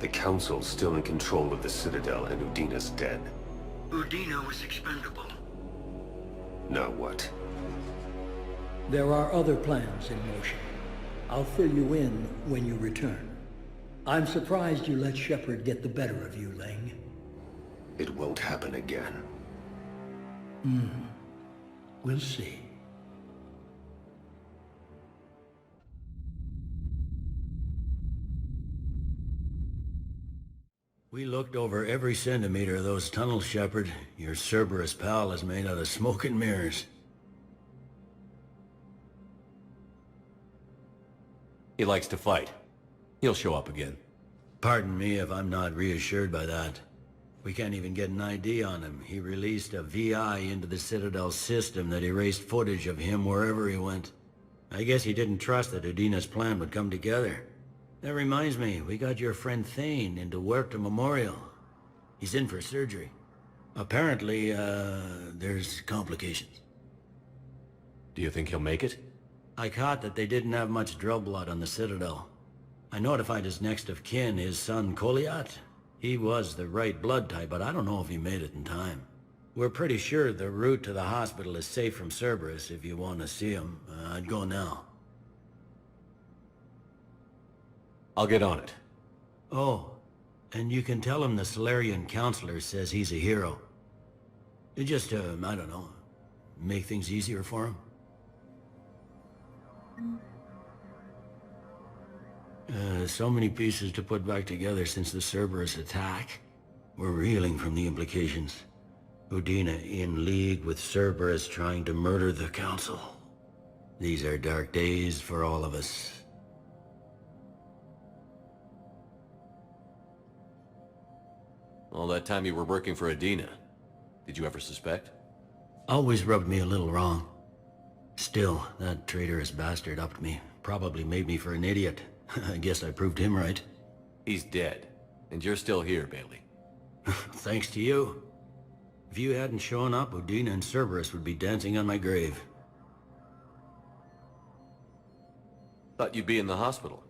The Council's still in control of the Citadel and Udina's dead. Udina was expendable. Now what? There are other plans in motion. I'll fill you in when you return. I'm surprised you let Shepard get the better of you, Ling. It won't happen again. We'll see. We looked over every centimeter of those tunnels, Shepard. Your Cerberus pal is made out of smoke and mirrors. He likes to fight. He'll show up again. Pardon me if I'm not reassured by that. We can't even get an ID on him. He released a VI into the Citadel system that erased footage of him wherever he went. I guess he didn't trust that Udina's plan would come together. That reminds me, we got your friend Thane into Huerta Memorial. He's in for surgery. Apparently, there's complications. Do you think he'll make it? I caught that they didn't have much drill blood on the Citadel. I notified his next of kin, his son Koliat. He was the right blood type, but I don't know if he made it in time. We're pretty sure the route to the hospital is safe from Cerberus if you want to see him. I'd go now. I'll get on it. Oh, and you can tell him the Solarian counselor says he's a hero. It just, I don't know, make things easier for him. So many pieces to put back together since the Cerberus attack. We're reeling from the implications. Udina in league with Cerberus trying to murder the Council. These are dark days for all of us. All that time you were working for Udina, did you ever suspect? Always rubbed me a little wrong. Still, that traitorous bastard upped me. Probably made me for an idiot. I guess I proved him right. He's dead, and you're still here, Bailey. Thanks to you. If you hadn't shown up, Udina and Cerberus would be dancing on my grave. Thought you'd be in the hospital.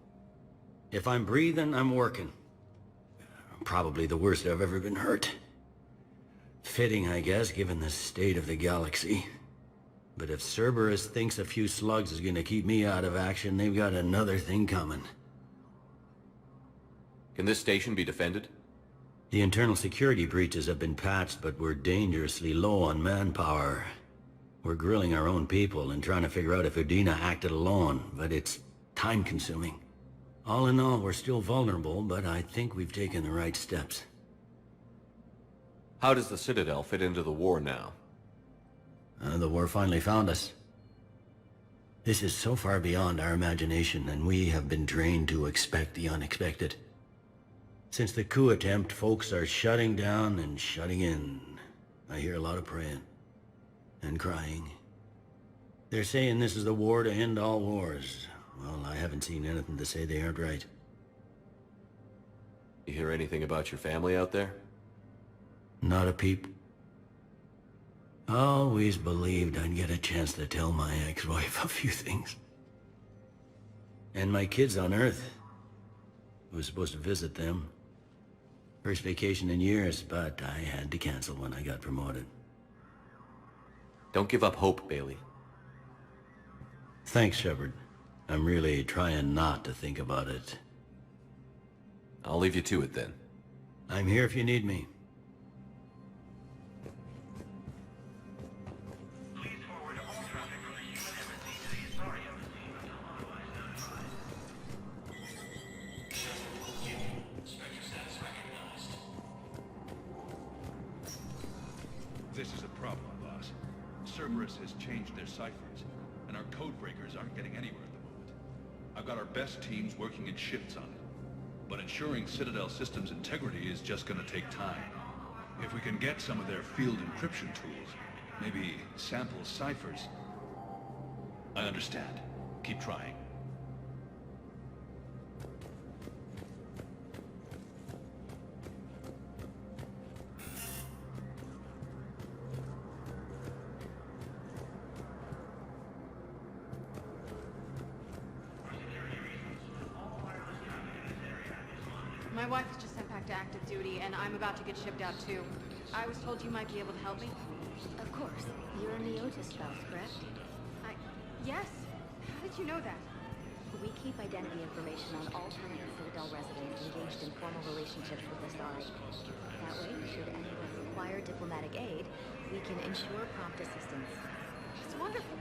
If I'm breathing, I'm working. Probably the worst I've ever been hurt. Fitting, I guess, given the state of the galaxy. But if Cerberus thinks a few slugs is gonna keep me out of action, they've got another thing coming. Can this station be defended? The internal security breaches have been patched, but we're dangerously low on manpower. We're grilling our own people and trying to figure out if Udina acted alone, but it's time-consuming. All in all, we're still vulnerable, but I think we've taken the right steps. How does the Citadel fit into the war now? The war finally found us. This is so far beyond our imagination, and we have been trained to expect the unexpected. Since the coup attempt, folks are shutting down and shutting in. I hear a lot of praying. And crying. They're saying this is the war to end all wars. Well, I haven't seen anything to say they aren't right. You hear anything about your family out there? Not a peep. Always believed I'd get a chance to tell my ex-wife a few things. And my kids on Earth. I was supposed to visit them. First vacation in years, but I had to cancel when I got promoted. Don't give up hope, Bailey. Thanks, Shepard. I'm really trying not to think about it. I'll leave you to it then. I'm here if you need me. This is a problem, boss. Cerberus has changed their ciphers, and our code breakers aren't getting anywhere at the moment. I've got our best teams working in shifts on it, but ensuring Citadel systems integrity is just gonna take time. If we can get some of their field encryption tools, maybe sample ciphers. I understand. Keep trying. My wife was just sent back to active duty, and I'm about to get shipped out too. I was told you might be able to help me. Of course. You're a Neota spouse, correct? Yes. How did you know that? We keep identity information on all permanent Citadel residents engaged in formal relationships with the Asari. That way, should anyone require diplomatic aid, we can ensure prompt assistance. It's wonderful.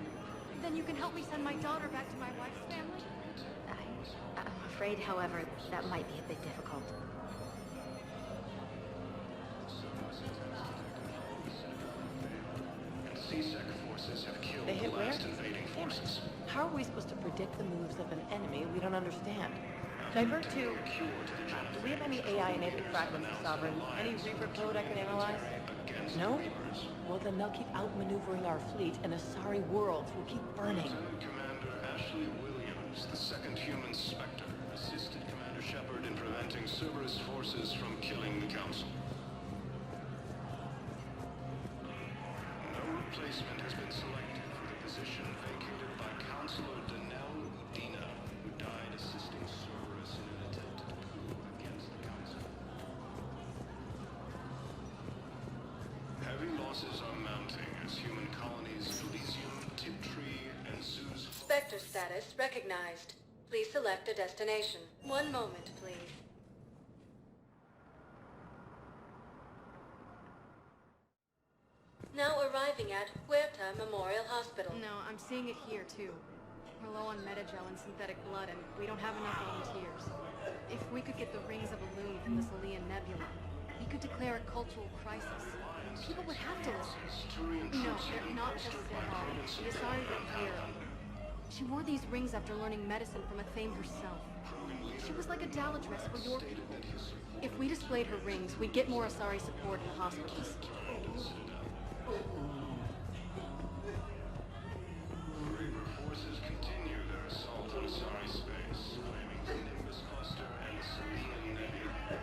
Then you can help me send my daughter back to my wife's family? I'm afraid, however, that might be a bit difficult. They hit where? Damn it. How are we supposed to predict the moves of an enemy we don't understand? Divert to... do we have any AI-enabled fragments of Sovereign? Any Reaper code I can analyze? No? Well, then they'll keep outmaneuvering our fleet, and Asari worlds will keep burning. Commander Ashley Williams, the second human Spectre, assisted Commander Shepard in preventing Cerberus forces from killing the Council. No replacement has been selected for the position vacated by Counselor Denell Udina, who died assisting Cerberus in an attempted coup against the Council. Heavy losses are mounting as human colonies Elysium, Tiptree, and Zeus... Spectre status recognized. Please select a destination. One moment, please. Now arriving at Huerta Memorial Hospital. No, I'm seeing it here too. We're low on metagel and synthetic blood, and we don't have enough volunteers. If we could get the rings of Elune from the Salian Nebula, we could declare a cultural crisis. People would have to listen. No, they're not just symbolic. The Asari were here. She wore these rings after learning medicine from a Thame herself. She was like a Daladress for your people. If we displayed her rings, we'd get more Asari support in the hospitals. Reaper forces continue their assault on Asari space, claiming the Nimbus cluster and the Salian Nebula.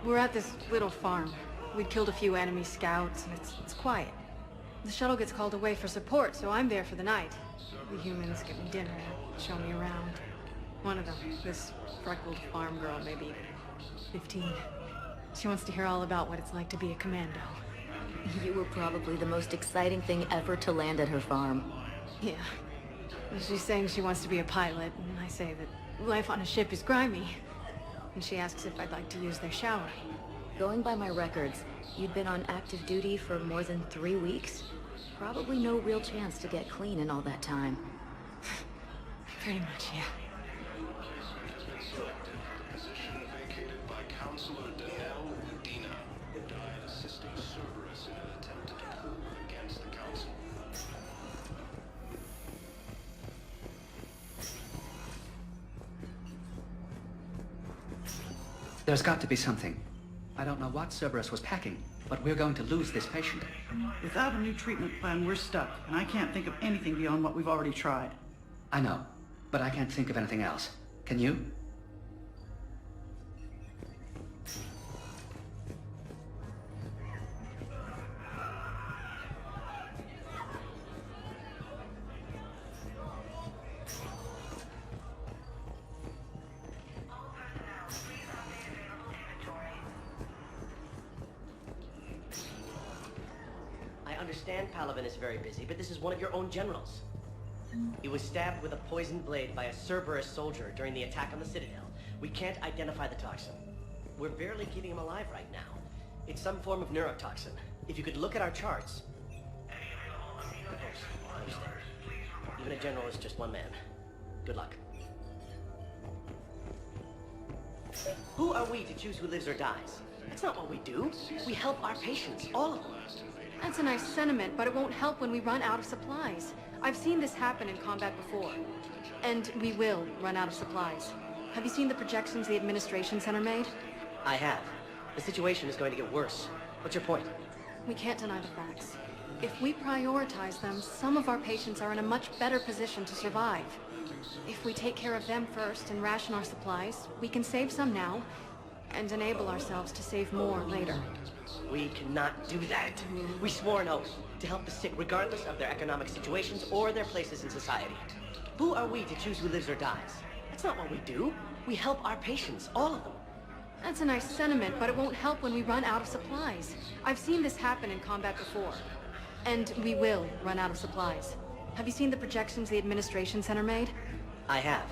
We're at this little farm. We'd killed a few enemy scouts, and it's quiet. The shuttle gets called away for support, so I'm there for the night. The humans give me dinner, show me around. One of them, this freckled farm girl, maybe 15. She wants to hear all about what it's like to be a commando. You were probably the most exciting thing ever to land at her farm. Yeah. She's saying she wants to be a pilot, and I say that life on a ship is grimy. And she asks if I'd like to use their shower. Going by my records, you'd been on active duty for more than 3 weeks. Probably no real chance to get clean in all that time. Pretty much, yeah. Replacement has been selected for the position vacated by Counselor Denell Udina, who died assisting Cerberus in an attempted coup against the Council. There's got to be something. I don't know what Cerberus was packing, but we're going to lose this patient. Without a new treatment plan, we're stuck, and I can't think of anything beyond what we've already tried. I know, but I can't think of anything else. Can you? I understand Palaven is very busy, but this is one of your own generals. He was stabbed with a poisoned blade by a Cerberus soldier during the attack on the Citadel. We can't identify the toxin. We're barely keeping him alive right now. It's some form of neurotoxin. If you could look at our charts... Understand. Even a general is just one man. Good luck. Who are we to choose who lives or dies? That's not what we do. We help our patients, all of them. That's a nice sentiment, but it won't help when we run out of supplies. I've seen this happen in combat before. And we will run out of supplies. Have you seen the projections the administration center made? I have. The situation is going to get worse. What's your point? We can't deny the facts. If we prioritize them, some of our patients are in a much better position to survive. If we take care of them first and ration our supplies, we can save some now, and enable ourselves to save more later. We cannot do that. We swore an oath to help the sick regardless of their economic situations or their places in society. Who are we to choose who lives or dies? That's not what we do. We help our patients, all of them. That's a nice sentiment, but it won't help when we run out of supplies. I've seen this happen in combat before. And we will run out of supplies. Have you seen the projections the administration center made? I have.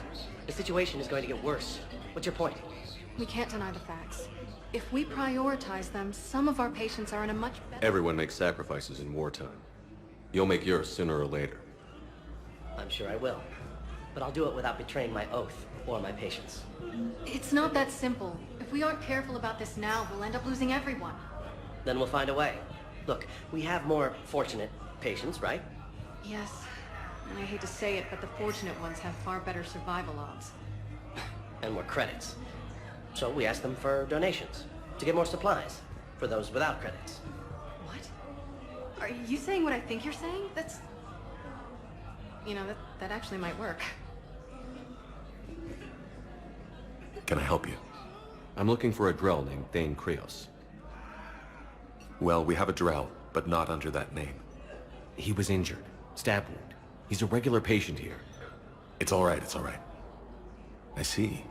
The situation is going to get worse. What's your point? We can't deny the facts. If we prioritize them, some of our patients are in a much better... Everyone makes sacrifices in wartime. You'll make yours sooner or later. I'm sure I will. But I'll do it without betraying my oath or my patients. It's not that simple. If we aren't careful about this now, we'll end up losing everyone. Then we'll find a way. Look, we have more fortunate patients, right? Yes. And I hate to say it, but the fortunate ones have far better survival odds. And more credits. So we ask them for donations, to get more supplies, for those without credits. What? Are you saying what I think you're saying? That's... You know, that actually might work. Can I help you? I'm looking for a Drell named Thane Krios. Well, we have a Drell, but not under that name. He was injured. Stab wound. He's a regular patient here. It's all right, it's all right. I see.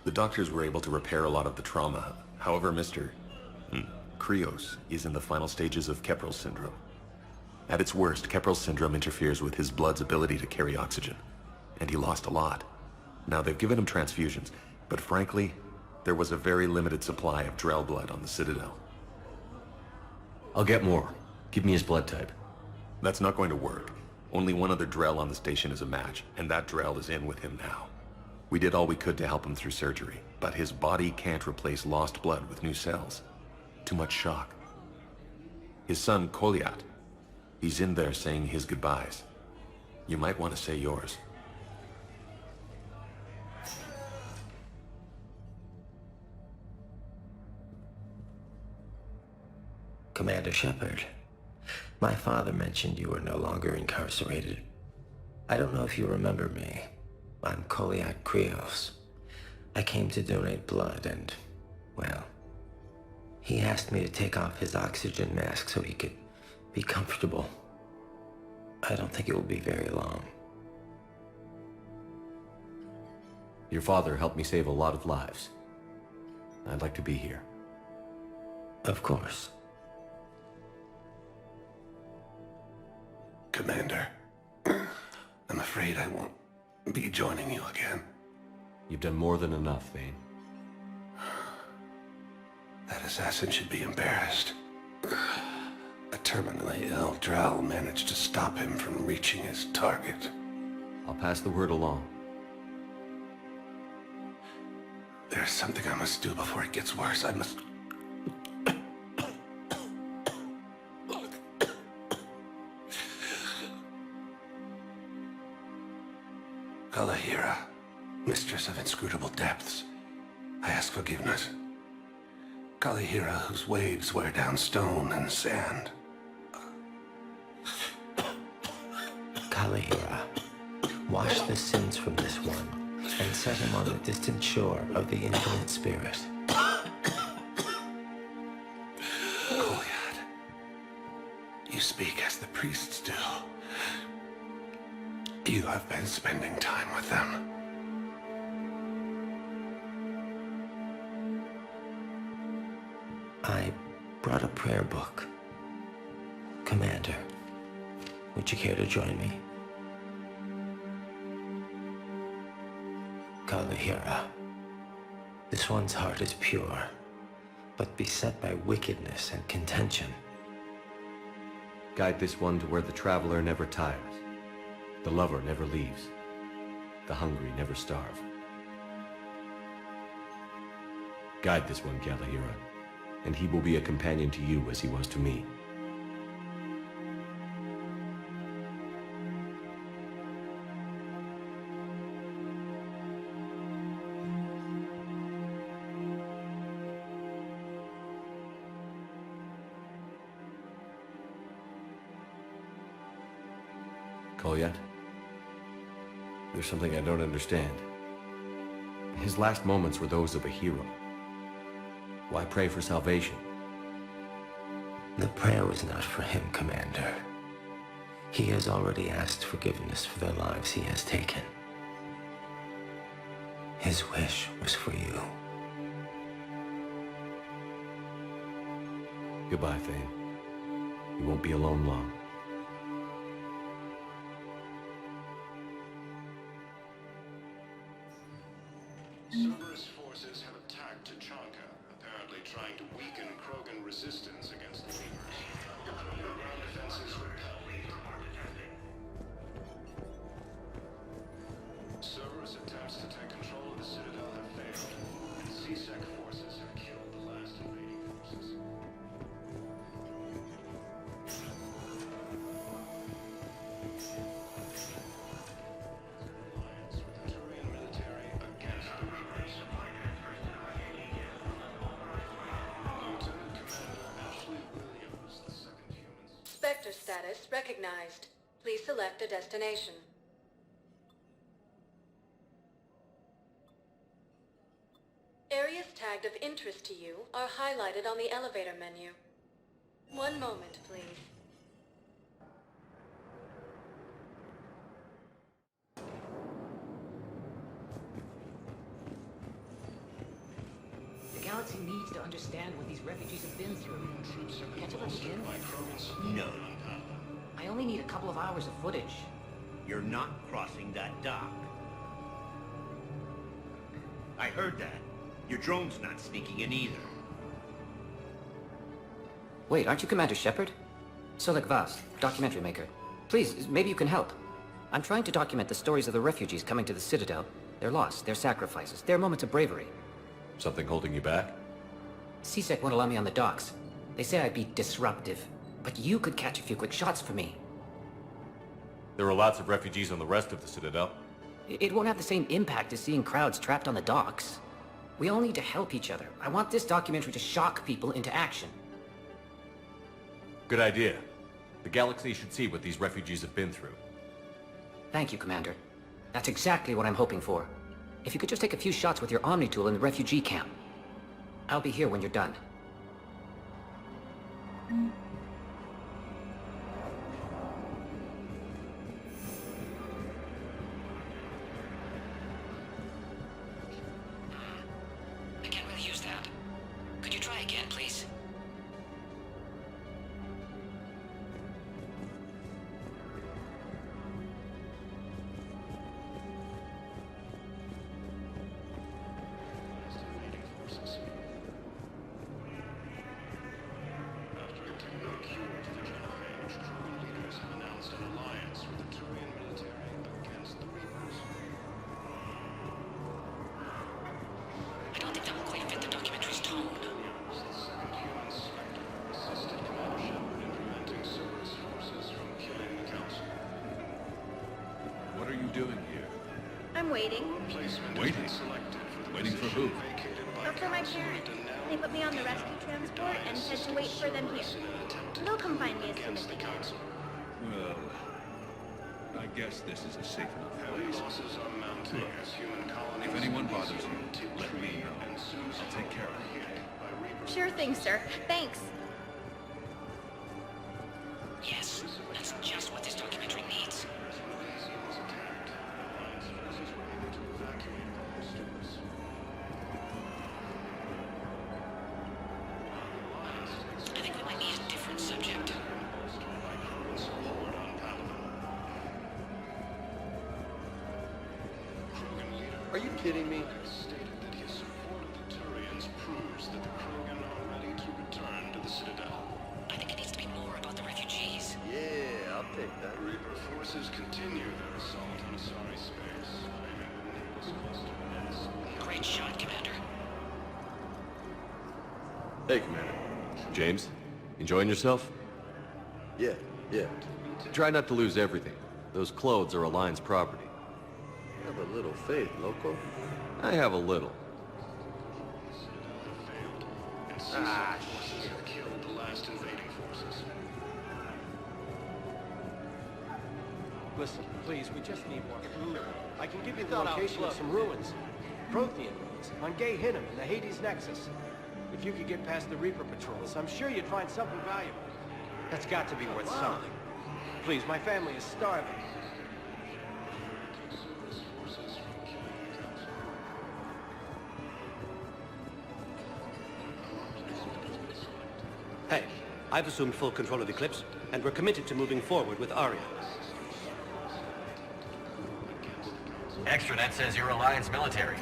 The doctors were able to repair a lot of the trauma. However, Mr. Krios is in the final stages of Keprel's syndrome. At its worst, Keprel's syndrome interferes with his blood's ability to carry oxygen, and he lost a lot. Now, they've given him transfusions, but frankly, there was a very limited supply of Drell blood on the Citadel. I'll get more. Give me his blood type. That's not going to work. Only one other Drell on the station is a match, and that Drell is in with him now. We did all we could to help him through surgery, but his body can't replace lost blood with new cells. Too much shock. His son, Kolyat, he's in there saying his goodbyes. You might want to say yours. Commander Shepard, my father mentioned you were no longer incarcerated. I don't know if you remember me. I'm Kolyat Krios. I came to donate blood and, well, he asked me to take off his oxygen mask so he could be comfortable. I don't think it will be very long. Your father helped me save a lot of lives. I'd like to be here. Of course. Commander, I'm afraid I won't be joining you again. You've done more than enough, Vane. That assassin should be embarrassed. A terminally ill Drell managed to stop him from reaching his target. I'll pass the word along. There's something I must do before it gets worse. I must... Kalahira, mistress of inscrutable depths, I ask forgiveness. Kalahira, whose waves wear down stone and sand. Kalahira, wash the sins from this one and set him on the distant shore of the infinite spirit. Kolyat, you speak as the priests do. You have been spending time with them. I brought a prayer book. Commander, would you care to join me? Kalahira, this one's heart is pure, but beset by wickedness and contention. Guide this one to where the traveler never tires. The lover never leaves. The hungry never starve. Guide this one, Kalahira, and he will be a companion to you as he was to me. Kolyat? There's something I don't understand. His last moments were those of a hero. Why pray for salvation? The prayer was not for him, Commander. He has already asked forgiveness for the lives he has taken. His wish was for you. Goodbye, Thane. You won't be alone long. Cerberus forces have attacked Tachanka, apparently trying to weaken Krogan resistance against the Reapers. Krogan ground defenses repel the armor detecting. Cerberus attempts to take control of the Citadel have failed, and CSEC forces have killed the last invading forces. Spectre status recognized. Please select a destination. Areas tagged of interest to you are highlighted on the elevator menu. One moment, please. The galaxy needs to understand what these refugees have been through. Can't you let me in? No. I only need a couple of hours of footage. You're not crossing that dock. I heard that. Your drone's not sneaking in either. Wait, aren't you Commander Shepard? Solik Vas, documentary maker. Please, maybe you can help. I'm trying to document the stories of the refugees coming to the Citadel. Their loss, their sacrifices, their moments of bravery. Something holding you back? CSEC won't allow me on the docks. They say I'd be disruptive. But you could catch a few quick shots for me. There are lots of refugees on the rest of the Citadel. It won't have the same impact as seeing crowds trapped on the docks. We all need to help each other. I want this documentary to shock people into action. Good idea. The galaxy should see what these refugees have been through. Thank you, Commander. That's exactly what I'm hoping for. If you could just take a few shots with your Omni tool in the refugee camp. I'll be here when you're done. I can't really use that. Could you try again, please? I'm waiting. Waiting? Waiting for who? For my parents. They put me on the rescue transport and said to wait for them here. They'll come find me as soon as they can. Well, I guess this is a safe enough place. Look, if anyone bothers you, let me know. I'll take care of it. Sure thing, sir. Thanks. Yes, that's just what this documentary needs. I think we might need a different subject. Are you kidding me? Stated that his support of the Turians proves that the Krogan are ready to return to the Citadel. I think it needs to be more about the refugees. Yeah, I'll take that. Reaper forces continue their assault on Asari space. Great shot, Commander. Hey, Commander. James, enjoying yourself? Yeah. Try not to lose everything. Those clothes are Alliance property. Have a little faith, loco. I have a little. Forces have killed the last invading forces. Listen, please, we just need more food. I can give you the location of some ruins. Prothean ruins, on Gay Hinnom in the Hades Nexus. If you could get past the Reaper patrols, I'm sure you'd find something valuable. That's got to be worth something. Please, my family is starving. Hey, I've assumed full control of Eclipse, and we're committed to moving forward with Aria. Extranet says you're Alliance military.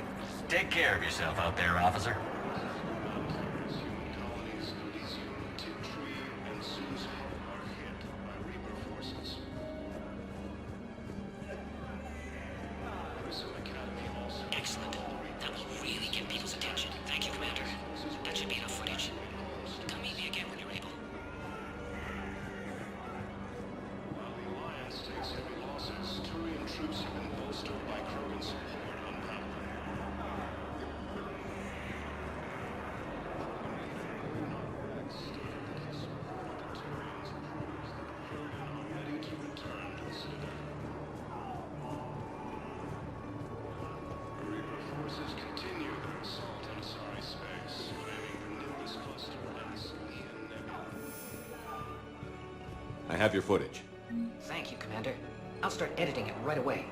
Take care of yourself out there, officer. Excellent. That will really get people's attention. Thank you, Commander. That should be enough footage. Come meet me again when you're able. While the Alliance takes heavy losses, Turian troops have been bolstered by Krogan support on Palaven. Ready to return to the Citadel. Reaper forces continue their assault on Asari space, claiming the Nimbus cluster and the Salian Nebula. I have your footage. Thank you, Commander. I'll start editing it right away.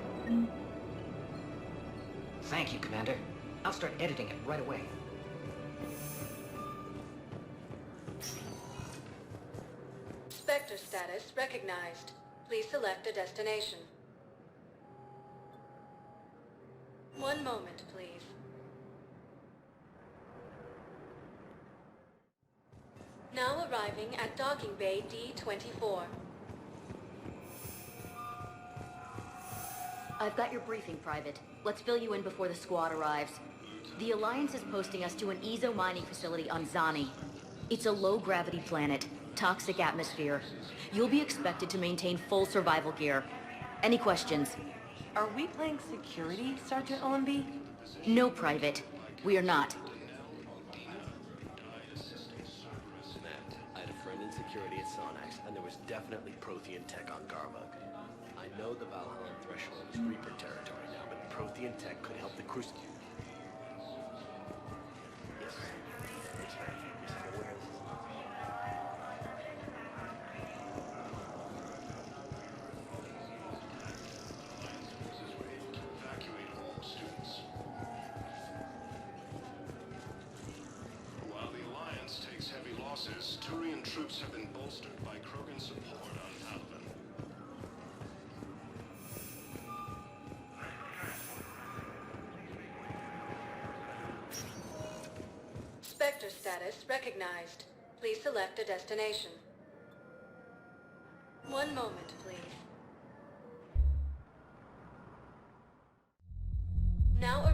Thank you, Commander. I'll start editing it right away. Spectre status recognized. Please select a destination. One moment, please. Now arriving at docking bay D-24. I've got your briefing, Private. Let's fill you in before the squad arrives. The Alliance is posting us to an Ezo mining facility on Zani. It's a low-gravity planet, toxic atmosphere. You'll be expected to maintain full survival gear. Any questions? Are we playing security, Sergeant Owenby? No, Private. We are not. I had a friend in security at Sonax, and there was definitely Prothean tech on Garvug. I know the Valhallan threshold is Reaper territory now, but Prothean tech could help the Crucible. Yes. It's right. Where is it? Evacuate all students. While the Alliance takes heavy losses, Turian troops have been bolstered by Krogan support on Palaven. Spectre status recognized. Please select a destination. One moment, please. Now arriving.